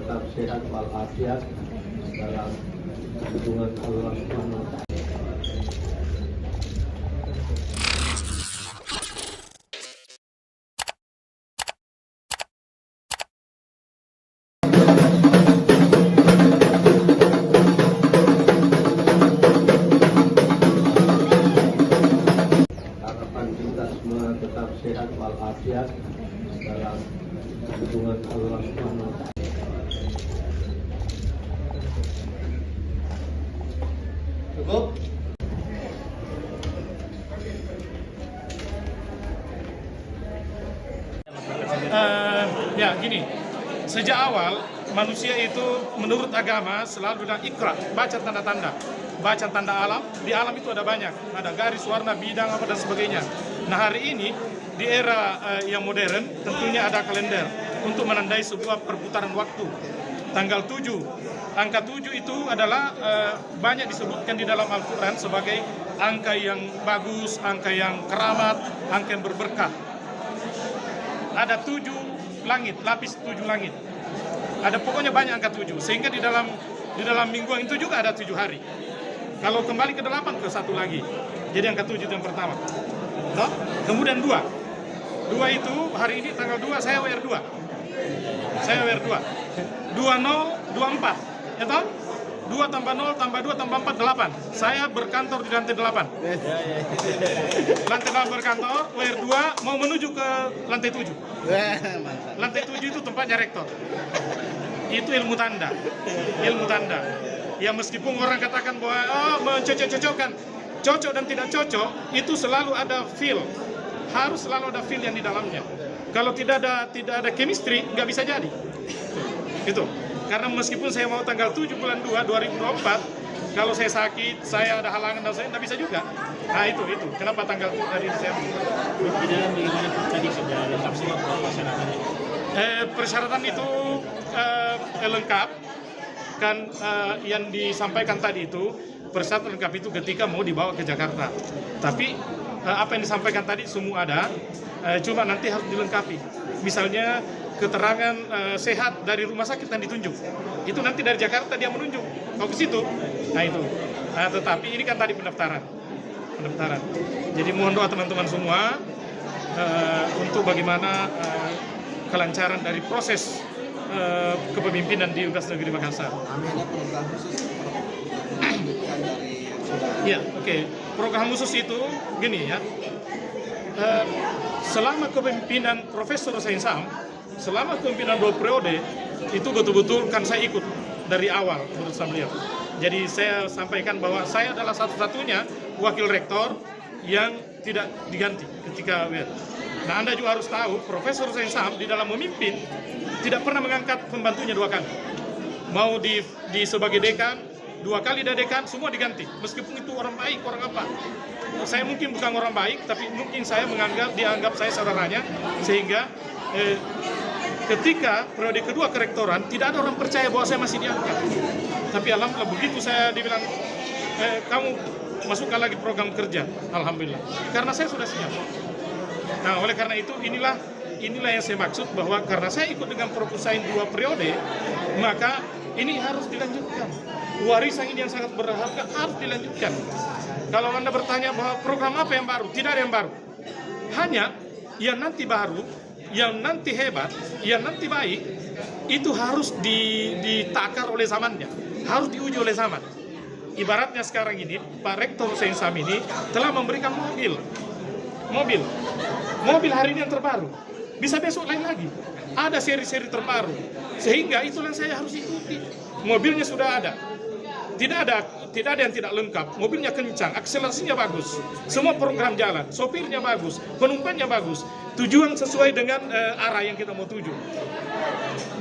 tetap sehat walafiat dalam lindungan Allah Subhanahu wa Ta'ala. Harapan kita semua tetap sehat walafiat dalam lindungan Allah Subhanahu wa Ta'ala. Cukup? Ya gini, sejak awal manusia itu menurut agama selalu bilang ikra, baca tanda-tanda, baca tanda alam. Di alam itu ada banyak, ada garis, warna, bidang, apa dan sebagainya. Nah hari ini di era yang modern tentunya ada kalender untuk menandai sebuah perputaran waktu. Tanggal 7, angka 7 itu adalah banyak disebutkan di dalam Al-Quran sebagai angka yang bagus, angka yang keramat, angka yang berberkah. Ada 7 langit, lapis 7 langit. Ada pokoknya banyak angka 7, sehingga di dalam mingguan itu juga ada 7 hari. Kalau kembali ke 8 ke 1 lagi. Jadi angka 7 itu yang pertama. Toh? Kemudian 2 itu hari ini tanggal 2 saya WR 2. Saya WR 2. 2024. Ya toh? 2 tambah 0 tambah 2 tambah 4 8. Saya berkantor di lantai 8. Lantai 8 berkantor, WR 2 mau menuju ke lantai 7. Lantai 7 itu tempatnya rektor. Itu ilmu tanda. Ilmu tanda. Ya meskipun orang katakan bahwa mencocok-cocokkan, cocok dan tidak cocok, itu selalu ada feel. Harus selalu ada feel yang di dalamnya. Kalau tidak ada chemistry, nggak bisa jadi. Itu. Karena meskipun saya mau tanggal 7 bulan 2 2024, kalau saya sakit, saya ada halangan dan saya nggak bisa juga. Nah itu. Kenapa tanggal tadi saya? Di dalam bagaimana tadi sudah lengkap semua persyaratannya? Persyaratan itu lengkap. Kan yang disampaikan tadi itu persyaratan lengkap itu ketika mau dibawa ke Jakarta. Tapi apa yang disampaikan tadi semua ada, cuma nanti harus dilengkapi. Misalnya keterangan sehat dari rumah sakit yang ditunjuk. Itu nanti dari Jakarta dia menunjuk. Kalau ke situ, nah itu. Tetapi ini kan tadi pendaftaran. Jadi mohon doa teman-teman semua untuk bagaimana kelancaran dari proses kepemimpinan di Universitas Negeri Makassar. Ada program khusus dari Ya, oke. Program khusus itu gini ya. Selama kepemimpinan Profesor Hussein Sam, selama kepemimpinan 2 periode, itu betul-betul kan saya ikut dari awal menurut beliau. Jadi saya sampaikan bahwa saya adalah satu-satunya wakil rektor yang tidak diganti ketika Nah, Anda juga harus tahu, Profesor Hussein Sam di dalam memimpin tidak pernah mengangkat pembantunya 2 kali. Mau di sebagai dekan, 2 kali dia dekan, semua diganti. Meskipun itu orang baik, orang apa. Saya mungkin bukan orang baik, tapi mungkin saya dianggap saya saudaranya, sehingga ketika periode kedua kerektoran, tidak ada orang percaya bahwa saya masih diangkat. Tapi alhamdulillah begitu saya dibilang, kamu masukkan lagi program kerja, alhamdulillah. Karena saya sudah siap. Nah, oleh karena itu inilah yang saya maksud bahwa karena saya ikut dengan proposal 2 periode, maka ini harus dilanjutkan. Warisan ini yang sangat berharga harus dilanjutkan. Kalau Anda bertanya bahwa program apa yang baru, tidak ada yang baru. Hanya yang nanti baru, yang nanti hebat, yang nanti baik, itu harus ditakar oleh zamannya, harus diuji oleh zaman. Ibaratnya sekarang ini, Pak Rektor Hussein Sam ini telah memberikan mobil hari ini yang terbaru, bisa besok lain lagi, ada seri-seri terbaru, sehingga itulah yang saya harus ikuti. Mobilnya sudah ada, tidak ada yang tidak lengkap, mobilnya kencang, akselerasinya bagus, semua program jalan, sopirnya bagus, penumpangnya bagus, tujuan sesuai dengan arah yang kita mau tuju.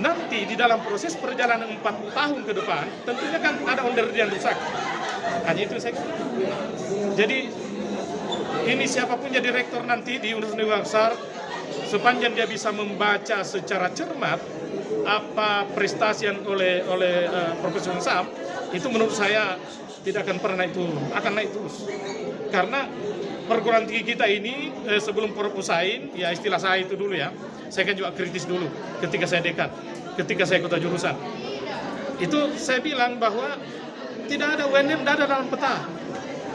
Nanti di dalam proses perjalanan 4 tahun ke depan, tentunya kan ada onderdil yang rusak. Hanya itu saya kira. Jadi ini siapapun jadi rektor nanti di Universitas Negeri Makassar, sepanjang dia bisa membaca secara cermat apa prestasi yang oleh Profesor Sam, itu menurut saya tidak akan pernah naik turun, akan naik terus. Karena perguruan tinggi kita ini sebelum proposain, ya istilah saya itu dulu ya, saya kan juga kritis dulu ketika saya dekan, ketika saya kota jurusan. Itu saya bilang bahwa tidak ada UNM, tidak ada dalam peta.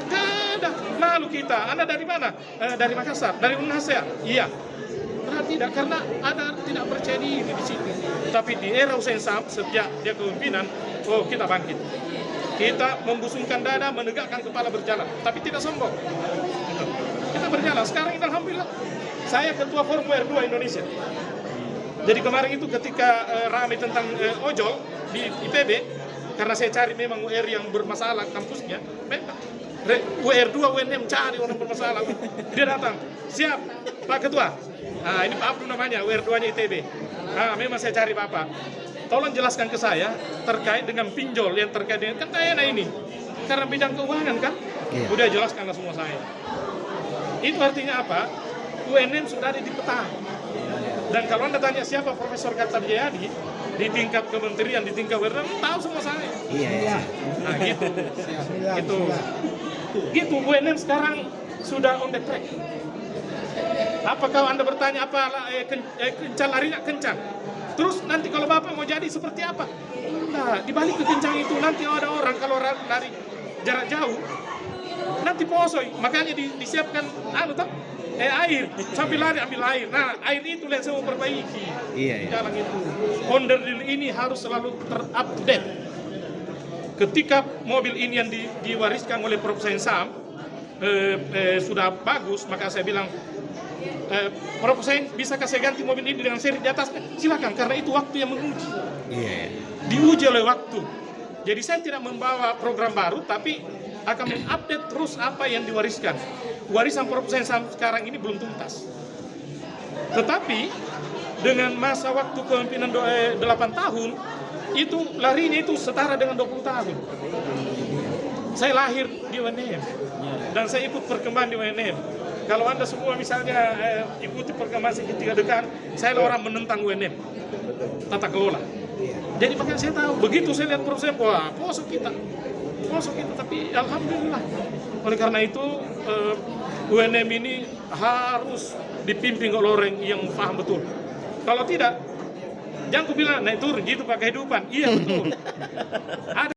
Tidak ada. Lalu kita, Anda dari mana? Dari Makassar, dari Unhasea. Iya. Tidak, karena ada tidak percaya diri di situ. Tapi di era Hussein Sam, sejak dia kepemimpinan, oh kita bangkit. Kita membusungkan dada, menegakkan kepala berjalan. Tapi tidak sombong. Gitu. Kita berjalan. Sekarang ini alhamdulillah, saya ketua Forum UR2 Indonesia. Jadi kemarin itu ketika ramai tentang ojol di IPB, karena saya cari memang UR yang bermasalah kampusnya, memang UR2 UNM cari orang bermasalah. Dia datang, siap Pak Ketua. Nah, ini Pak Abdu namanya, UR2-nya ITB. Nah, memang saya cari Bapak. Tolong jelaskan ke saya terkait dengan pinjol yang terkait dengan kan enak ini. Karena bidang keuangan kan, udah jelaskanlah semua saya. Itu artinya apa? UNM sudah ada di peta. Dan kalau Anda tanya siapa Profesor Kartajayadi di tingkat kementerian, di tingkat wewenang, tahu semua saya. Iya. Nah gitu. Gitu UNM sekarang sudah on the track. Apakah Anda bertanya apa kencang larinya kencang? Terus nanti kalau Bapak mau jadi seperti apa? Nah, di balik kekencang itu nanti ada orang kalau lari jarak jauh nanti posoi, makanya disiapkan air sambil lari ambil air. Nah, air itu yang saya mau perbaiki. Iya. Jalan itu. Onderdil ini harus selalu terupdate. Ketika mobil ini yang diwariskan oleh Prof. Sam sudah bagus, maka saya bilang, Prof. Bisakah saya ganti mobil ini dengan seri di atas? Silakan, karena itu waktu yang menguji. Iya. Diuji oleh waktu. Jadi saya tidak membawa program baru, tapi akan mengupdate terus apa yang diwariskan. Warisan Prof. Sam sekarang ini belum tuntas. Tetapi dengan masa waktu kepemimpinan 8 tahun, itu larinya itu setara dengan 20 tahun. Saya lahir di UNM dan saya ikut perkembangan di UNM. Kalau Anda semua misalnya ikuti perkembangan segitiga dekan, saya orang menentang UNM tata kelola. Jadi makanya saya tahu, begitu saya lihat Prof. wah poso kita, tapi alhamdulillah. Oleh karena itu UNM ini harus dipimpin oleh orang yang paham betul. Kalau tidak, jangan ku bilang naik turun gitu pakai kehidupan. Iya betul. Ada